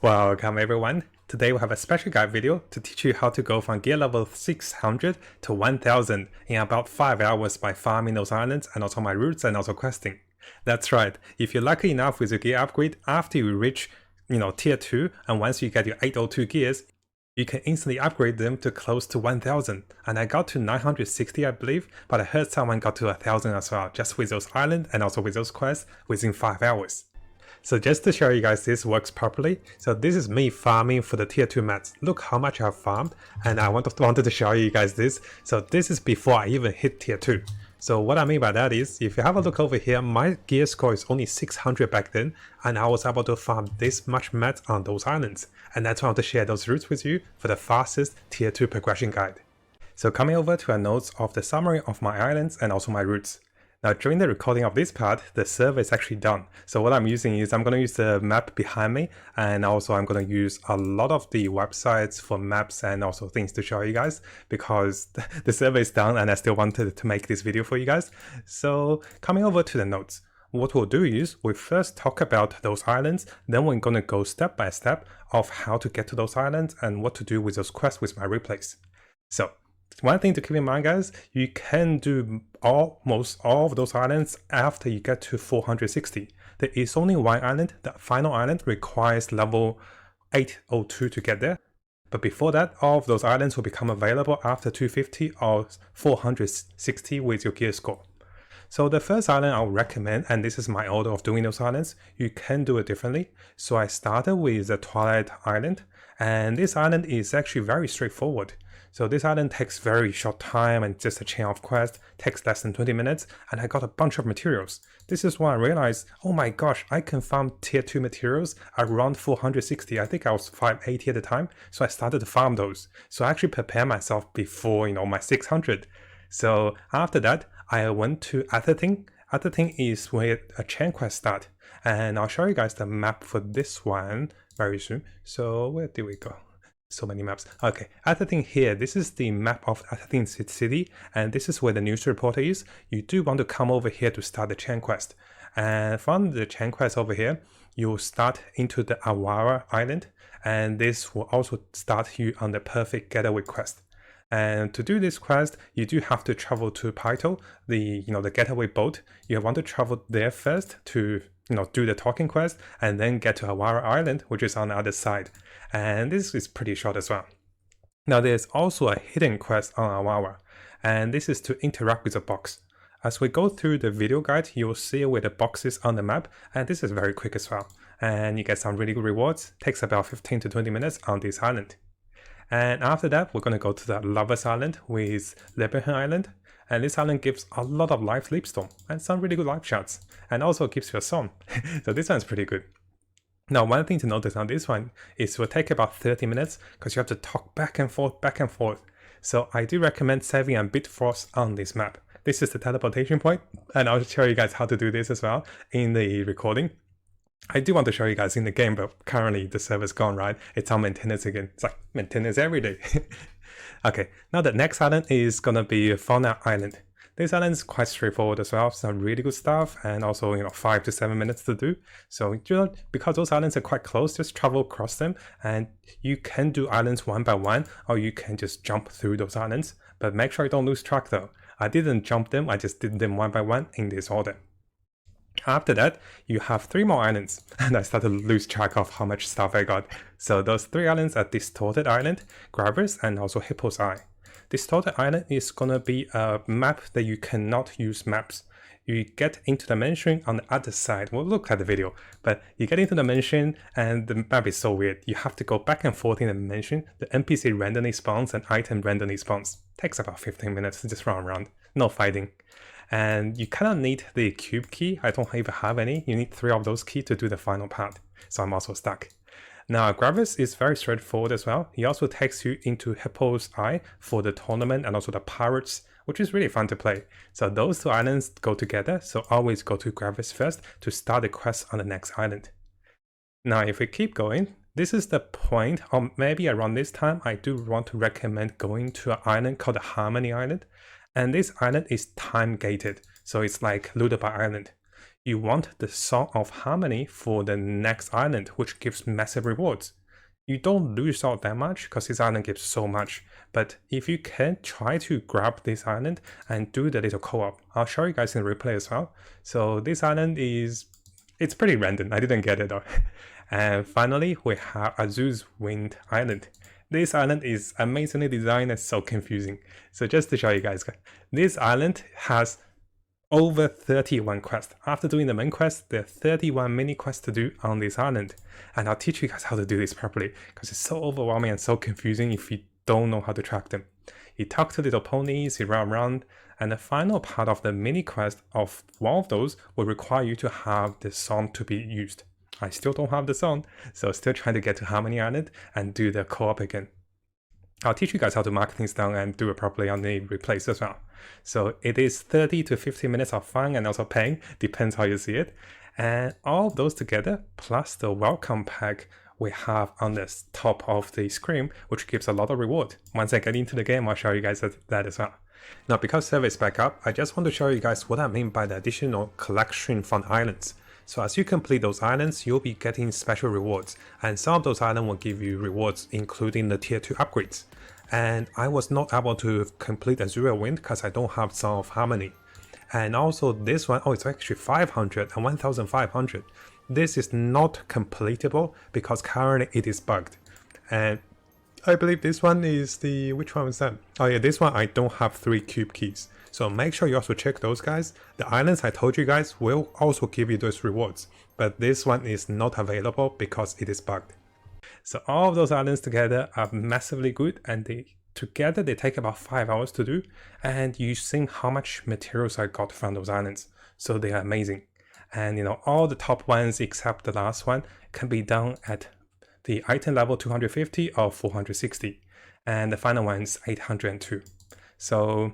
Welcome everyone. Today we have a special guide video to teach you how to go from gear level 600 to 1000 in about 5 hours by farming those islands and also my routes and also questing. That's right, if you're lucky enough with your gear upgrade after you reach tier 2 and once you get your 802 gears, you can instantly upgrade them to close to 1000. And I got to 960 I believe, but I heard someone got to 1000 as well just with those islands and also with those quests within 5 hours. So just to show you guys this works properly, so this is me farming for the tier 2 mats. Look how much I've farmed, and I wanted to show you guys this. So this is before I even hit tier 2. So what I mean by that is, if you have a look over here, my gear score is only 600 back then, and I was able to farm this much mats on those islands. And that's why I want to share those routes with you for the fastest tier 2 progression guide. So coming over to a notes of the summary of my islands and also my routes. Now during the recording of this part, the server is actually done. So what I'm using is I'm going to use the map behind me, and also I'm going to use a lot of the websites for maps and also things to show you guys because the server is done and I still wanted to make this video for you guys. So coming over to the notes, what we'll do is we first talk about those islands, then we're going to go step by step of how to get to those islands and what to do with those quests with my replays. So one thing to keep in mind, guys, you can do almost all of those islands after you get to 460. There is only one island, the final island requires level 802 to get there. But before that, all of those islands will become available after 250 or 460 with your gear score. So the first island I'll recommend, and this is my order of doing those islands, you can do it differently. So I started with the Twilight Island, and this island is actually very straightforward. So this island takes very short time and just a chain of quests, takes less than 20 minutes, and I got a bunch of materials. This is when I realized, oh my gosh, I can farm tier 2 materials around 460. I think I was 580 at the time, so I started to farm those. So I actually prepared myself before, my 600. So after that, I went to Atherton. Atherton is where a chain quest start, and I'll show you guys the map for this one very soon. So where did we go? So many maps. Okay, Atherton here, this is the map of Atherton City, and this is where the news reporter is. You do want to come over here to start the chain quest. And from the chain quest over here, you'll start into the Awara Island, and this will also start you on the perfect getaway quest. And to do this quest, you do have to travel to Pyto, the getaway boat. You want to travel there first to do the talking quest and then get to Awara Island, which is on the other side. And this is pretty short as well. Now there's also a hidden quest on Awara, and this is to interact with the box. As we go through the video guide, you'll see where the box is on the map, and this is very quick as well. And you get some really good rewards. Takes about 15 to 20 minutes on this island. And after that, we're going to go to the Lovers Island with Lebanon Island. And this island gives a lot of live sleepstorm and some really good live shots. And also gives you a song. So this one's pretty good. Now, one thing to notice on this one is it will take about 30 minutes because you have to talk back and forth. So I do recommend saving a bit force on this map. This is the teleportation point, and I'll show you guys how to do this as well in the recording. I do want to show you guys in the game, but currently the server's gone, right? It's on maintenance again. It's like maintenance every day. Okay, now the next island is gonna be Fauna Island. This island is quite straightforward as well, some really good stuff, and also 5 to 7 minutes to do. So because those islands are quite close, just travel across them, and you can do islands one by one, or you can just jump through those islands. But make sure you don't lose track though. I didn't jump them, I just did them one by one in this order. After that, you have 3 more islands, and I started to lose track of how much stuff I got. So those 3 islands are Distorted Island, Gravis, and also Hippo's Eye. Distorted Island is gonna be a map that you cannot use maps. You get into the mansion on the other side. We'll look at the video, but you get into the mansion and the map is so weird. You have to go back and forth in the mansion. The NPC randomly spawns and item randomly spawns. Takes about 15 minutes to just run around. No fighting. And you kind of need the cube key. I don't even have any. You need 3 of those keys to do the final part. So I'm also stuck. Now Gravis is very straightforward as well. He also takes you into Hippo's Eye for the tournament and also the pirates, which is really fun to play. So those 2 islands go together. So always go to Gravis first to start the quest on the next island. Now if we keep going, this is the point, or maybe around this time, I do want to recommend going to an island called the Harmony Island. And this island is time gated, so it's like Lullaby Island. You want the Song of Harmony for the next island, which gives massive rewards. You don't lose out that much because this island gives so much. But if you can try to grab this island and do the little co-op, I'll show you guys in the replay as well. So this island it's pretty random. I didn't get it though. And finally, we have Azu's Wind Island. This island is amazingly designed and so confusing. So just to show you guys, this island has over 31 quests. After doing the main quest, there are 31 mini quests to do on this island. And I'll teach you guys how to do this properly because it's so overwhelming and so confusing if you don't know how to track them. You talk to little ponies, you run around, and the final part of the mini quest of one of those will require you to have the song to be used. I still don't have the song, so still trying to get to Harmony Island and do the co-op again. I'll teach you guys how to mark things down and do it properly on the replays as well. So it is 30 to 50 minutes of fun and also pain, depends how you see it. And all of those together, plus the welcome pack we have on the top of the screen, which gives a lot of reward. Once I get into the game, I'll show you guys that as well. Now, because server is back up, I just want to show you guys what I mean by the additional collection from islands. So as you complete those islands, you'll be getting special rewards, and some of those islands will give you rewards including the tier 2 upgrades. And I was not able to complete Azure Wind because I don't have Song of Harmony. And also this one, oh, it's actually 500 and 1500. This is not completable because currently it is bugged. And I believe this one is the, which one was that? Oh yeah, this one I don't have 3 cube keys. So make sure you also check those guys. The islands I told you guys will also give you those rewards, but this one is not available because it is bugged. So all of those islands together are massively good, and together they take about 5 hours to do, and you see how much materials I got from those islands. So they are amazing. And you know, all the top ones except the last one can be done at the item level 250 or 460, and the final one is 802. So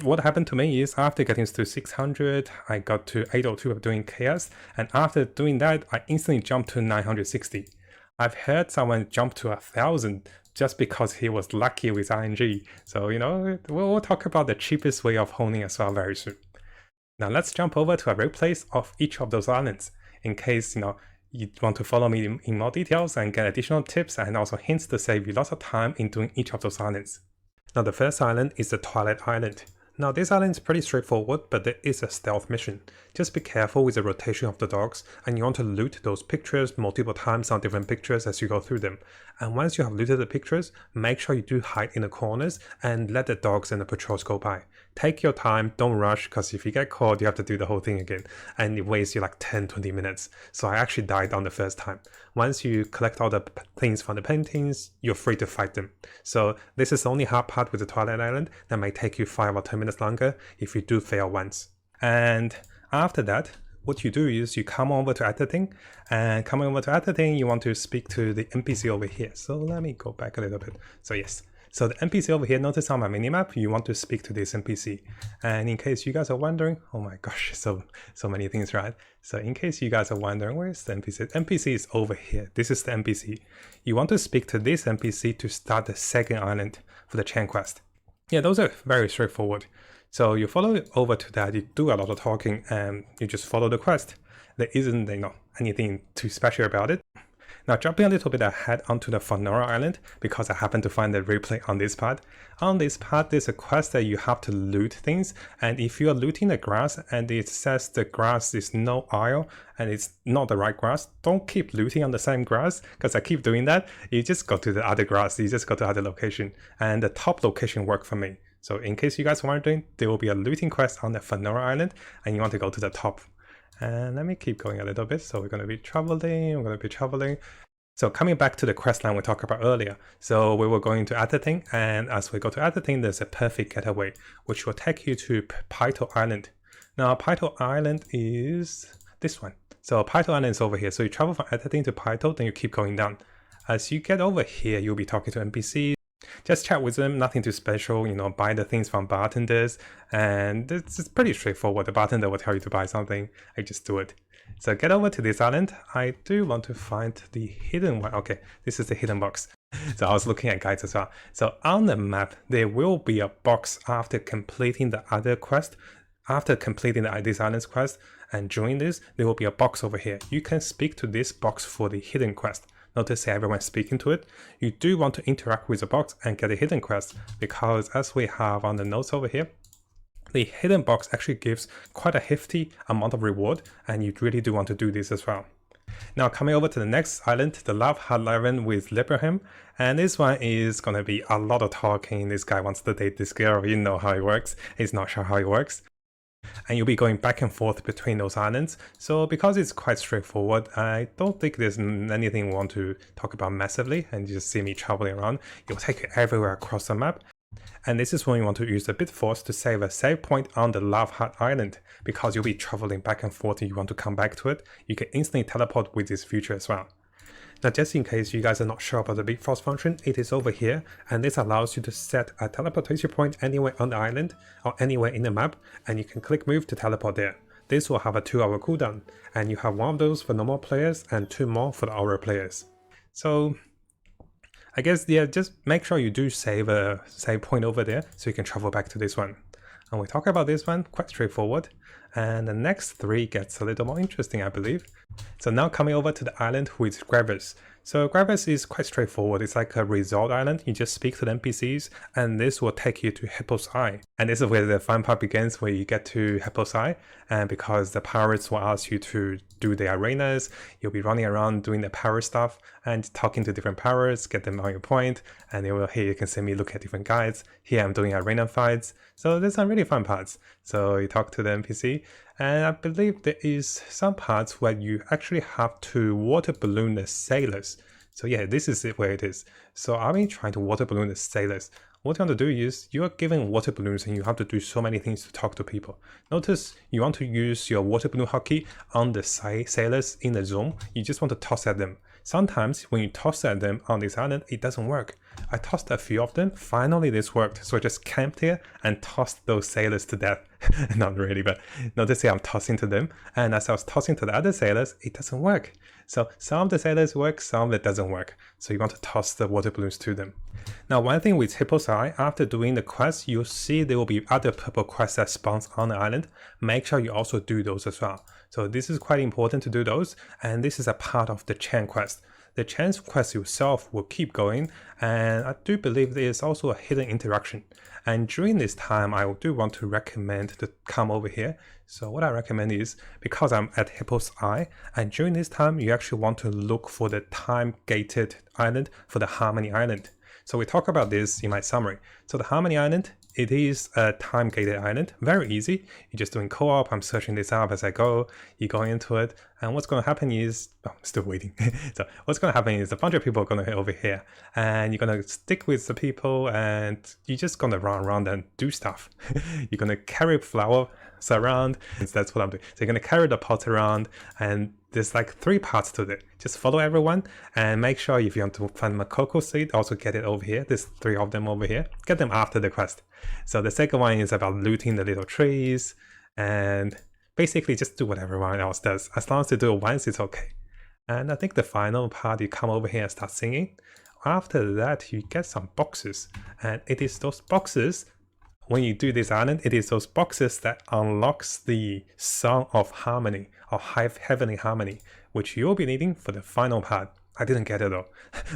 what happened to me is after getting to 600, I got to 802 of doing chaos, and after doing that, I instantly jumped to 960. I've heard someone jump to 1000 just because he was lucky with RNG. So, you know, we'll talk about the cheapest way of honing as well very soon. Now let's jump over to a replays of each of those islands in case, you know, you want to follow me in more details and get additional tips and also hints to save you lots of time in doing each of those islands. Now the first island is the Twilight Island. Now this island is pretty straightforward, but there is a stealth mission. Just be careful with the rotation of the dogs, and you want to loot those pictures multiple times on different pictures as you go through them. And once you have looted the pictures, make sure you do hide in the corners and let the dogs and the patrols go by. Take your time, don't rush, because if you get caught, you have to do the whole thing again, and it wastes you like 10-20 minutes. So I actually died on the first time. Once you collect all the things from the paintings, you're free to fight them. So this is the only hard part with the Twilight Island that might take you 5 or 10 minutes longer if you do fail once. And after that, what you do is you come over to editing, and coming over to editing, you want to speak to the NPC over here. So let me go back a little bit. So yes. So the NPC over here, notice on my minimap, you want to speak to this NPC. And in case you guys are wondering, oh my gosh, so many things, right? So in case you guys are wondering, where's the NPC? NPC is over here. This is the NPC. You want to speak to this NPC to start the second island for the chain quest. Yeah, those are very straightforward. So you follow it over to that, you do a lot of talking, and you just follow the quest. There isn't, you know, anything too special about it. Now jumping a little bit ahead onto the Fonora Island, because I happen to find the replay on this part. On this part, there's a quest that you have to loot things, and if you are looting the grass and it says the grass is no isle and it's not the right grass, don't keep looting on the same grass, because I keep doing that. You just go to the other grass, you just go to other location, and the top location worked for me. So in case you guys are wondering, there will be a looting quest on the Fonora Island, and you want to go to the top. And let me keep going a little bit. So we're going to be traveling. So coming back to the quest line we talked about earlier. So we were going to editing, and as we go to editing, there's a perfect getaway, which will take you to Pyto Island. Now Pyto Island is this one. So Pyto Island is over here. So you travel from editing to Pyto, then you keep going down. As you get over here, you'll be talking to NPCs. Just chat with them, nothing too special, you know, buy the things from bartenders, and it's pretty straightforward. The bartender will tell you to buy something, I just do it. So get over to this island. I do want to find the hidden one. Okay, this is the hidden box. So I was looking at guides as well. So on the map, there will be a box after completing the other quest. After completing this island's quest and during this, there will be a box over here. You can speak to this box for the hidden quest. notice that everyone's speaking to it. You do want to interact with the box and get a hidden quest, because as we have on the notes over here, the hidden box actually gives quite a hefty amount of reward, and you really do want to do this as well. Now coming over to the next island, the Love Hut Island with Librahim, and this one is gonna be a lot of talking. This guy wants to date this girl, you know how it works. He's not sure how it works. And you'll be going back and forth between those islands. So because it's quite straightforward, I don't think there's anything we want to talk about massively, and you just see me traveling around. It'll take you everywhere across the map. And this is when you want to use the Bit Force to save a save point on the Love Hut Island, because you'll be traveling back and forth and you want to come back to it. You can instantly teleport with this feature as well. Now just in case you guys are not sure about the Bit Force function, it is over here, and this allows you to set a teleportation point anywhere on the island or anywhere in the map, and you can click move to teleport there. This will have a 2-hour cooldown, and you have one of those for normal players and 2 more for the Aura players. So I guess, yeah, just make sure you do save a save point over there so you can travel back to this one. And we talk about this one, quite straightforward. And the next 3 gets a little more interesting, I believe. So now coming over to the island with Gravis. So Gravis is quite straightforward. It's like a resort island. You just speak to the NPCs, and this will take you to Hippo's Eye. And this is where the fun part begins, where you get to Hippo's Eye. And because the pirates will ask you to do the arenas, you'll be running around doing the power stuff and talking to different pirates, get them on your point. And they will, here you can see me look at different guides. Here I'm doing arena fights. So there's some really fun parts. So you talk to the NPC. And I believe there is some parts where you actually have to water balloon the sailors. So yeah, this is where it is. So I've been trying to water balloon the sailors. What you want to do is, you are given water balloons and you have to do so many things to talk to people. Notice you want to use your water balloon hotkey on the sailors in the zone. You just want to toss at them. Sometimes when you toss at them on this island, it doesn't work. I tossed a few of them, finally this worked. So I just camped here and tossed those sailors to death. Not really, but notice here I'm tossing to them. And as I was tossing to the other sailors, it doesn't work. So some of the sailors work, some of it doesn't work. So you want to toss the water balloons to them. Now one thing with Hippo's Eye, after doing the quest, you'll see there will be other purple quests that spawns on the island. Make sure you also do those as well. So this is quite important to do those, and this is a part of the chain quest. The chain quest itself will keep going, and I do believe there is also a hidden interaction. And during this time, I do want to recommend to come over here. So what I recommend is, because I'm at Hippo's Eye, and during this time, you actually want to look for the time-gated island for the Harmony Island. So we talk about this in my summary. So the Harmony Island, it is a time-gated island, very easy. You're just doing co-op, I'm searching this up as I go, you go into it, and what's going to happen is, oh, I'm still waiting. So what's going to happen is a bunch of people are going to hit over here, and you're going to stick with the people, and you're just going to run around and do stuff. You're going to carry flowers around, and that's what I'm doing. So you're going to carry the pots around, and there's like 3 parts to it. Just follow everyone and make sure if you want to find a cocoa seed, also get it over here. There's 3 of them over here. Get them after the quest. So the second one is about looting the little trees, and basically just do what everyone else does. As long as you do it once, it's okay. And I think the final part, you come over here and start singing. After that, you get some boxes, and it is those boxes. When you do this island, it is those boxes that unlocks the Song of Harmony or Heavenly Harmony, which you'll be needing for the final part. I didn't get it though.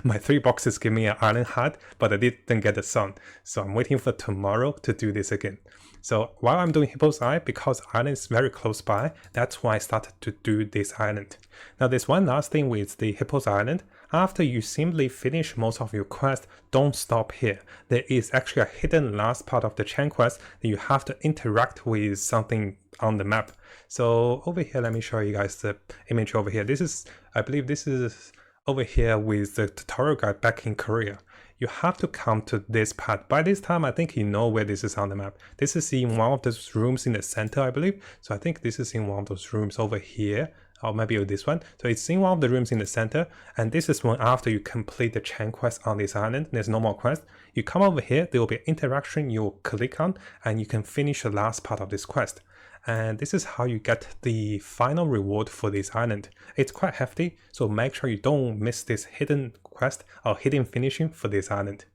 My 3 boxes give me an island heart, but I didn't get the song. So I'm waiting for tomorrow to do this again. So while I'm doing Hippo's Eye, because island is very close by, that's why I started to do this island. Now there's one last thing with the Hippo's Island. After you simply finish most of your quest, don't stop here. There is actually a hidden last part of the chain quest that you have to interact with something on the map. So over here, let me show you guys the image over here. This is, I believe this is over here with the tutorial guide back in Korea. You have to come to this part. By this time, I think you know where this is on the map. This is in one of those rooms in the center, I believe. So I think this is in one of those rooms over here, or maybe this one. So it's in one of the rooms in the center, and this is one after you complete the chain quest on this island. There's no more quest. You come over here, there will be interaction you'll click on, and you can finish the last part of this quest. And this is how you get the final reward for this island. It's quite hefty, so make sure you don't miss this hidden quest or hidden finishing for this island.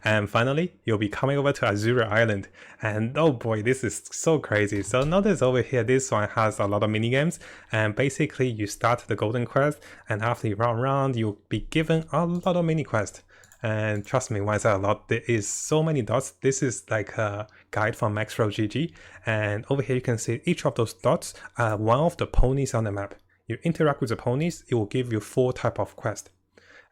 And finally, you'll be coming over to Azura Island. And oh boy, this is so crazy. So notice over here, this one has a lot of mini games. And basically, you start the golden quest, and after you run around, you'll be given a lot of mini quests. And trust me, when I say a lot, there is so many dots. This is like a guide from MaxRollGG. And over here, you can see each of those dots are one of the ponies on the map. You interact with the ponies, it will give you 4 types of quests.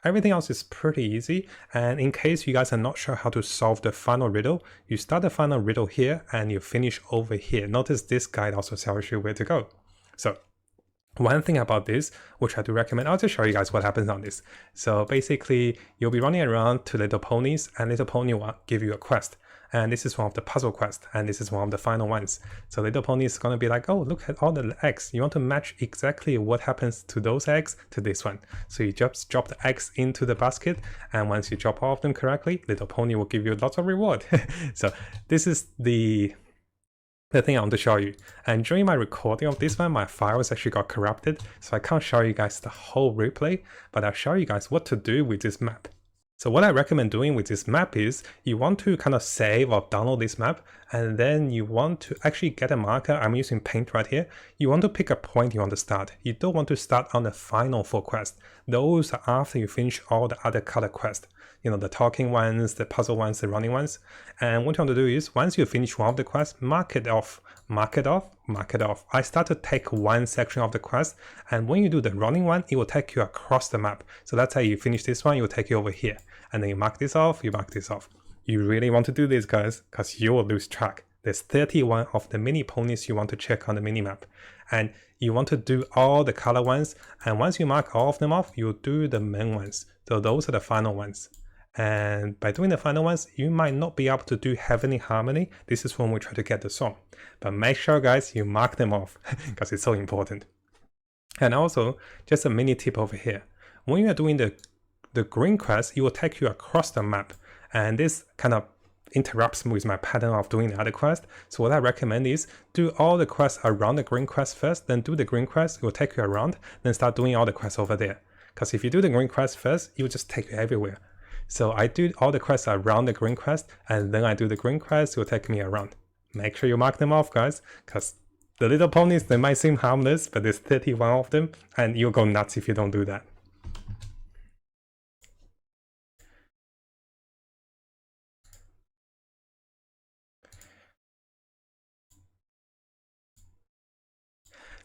Everything else is pretty easy, and in case you guys are not sure how to solve the final riddle, you start the final riddle here and you finish over here. Notice this guide also tells you where to go. So one thing about this, which I do recommend, I'll just show you guys what happens on this. So basically, you'll be running around to little ponies, and little pony will give you a quest. And this is one of the puzzle quests, and this is one of the final ones. So little pony is going to be like, oh, look at all the eggs. You want to match exactly what happens to those eggs to this one. So you just drop the eggs into the basket, and once you drop all of them correctly, little pony will give you lots of reward. So this is the thing I want to show you. And during my recording of this one, my files actually got corrupted, so I can't show you guys the whole replay, but I'll show you guys what to do with this map. So what I recommend doing with this map is you want to kind of save or download this map, and then you want to actually get a marker. I'm using paint right here. You want to pick a point you want to start. You don't want to start on the final 4 quests. Those are after you finish all the other color quests. You know, the talking ones, the puzzle ones, the running ones. And what you want to do is once you finish one of the quests, mark it off, mark it off, mark it off. I start to take one section of the quest, and when you do the running one, it will take you across the map. So that's how you finish this one, it will take you over here. And then you mark this off, you mark this off. You really want to do this, guys, because you will lose track. There's 31 of the mini ponies you want to check on the minimap. And you want to do all the color ones, and once you mark all of them off, you'll do the main ones. So those are the final ones. And by doing the final ones, you might not be able to do Heavenly Harmony. This is when we try to get the song. But make sure, guys, you mark them off because it's so important. And also, just a mini tip over here. When you are doing the green quest, it will take you across the map. And this kind of interrupts with my pattern of doing the other quest. So what I recommend is do all the quests around the green quest first, then do the green quest, it will take you around, then start doing all the quests over there. Because if you do the green quest first, it will just take you everywhere. So I do all the quests around the green quest, and then I do the green quest, it will take me around. Make sure you mark them off, guys, because the little ponies, they might seem harmless, but there's 31 of them, and you'll go nuts if you don't do that.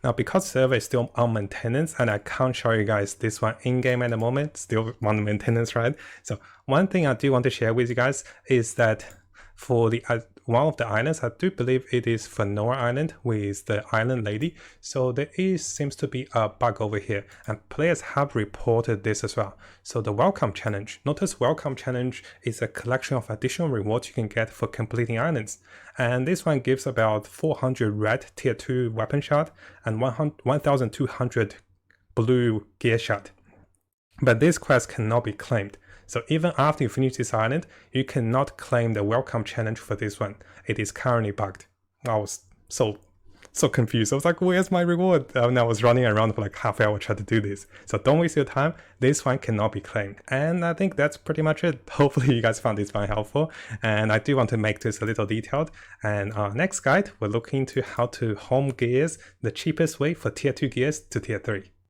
Now, because server is still on maintenance and I can't show you guys this one in-game at the moment, still on maintenance, right? So one thing I do want to share with you guys is that for the one of the islands, I do believe it is Fenora Island with the island lady. So there seems to be a bug over here, and players have reported this as well. So the welcome challenge. Notice welcome challenge is a collection of additional rewards you can get for completing islands. And this one gives about 400 red tier 2 weapon shot and 1200 blue gear shot. But this quest cannot be claimed. So even after you finish this island, you cannot claim the welcome challenge for this one. It is currently bugged. I was so confused. I was like, where's my reward? And I was running around for like half an hour trying to do this. So don't waste your time. This one cannot be claimed. And I think that's pretty much it. Hopefully you guys found this one helpful. And I do want to make this a little detailed. And our next guide, we're looking into how to home gears the cheapest way for tier 2 gears to tier 3.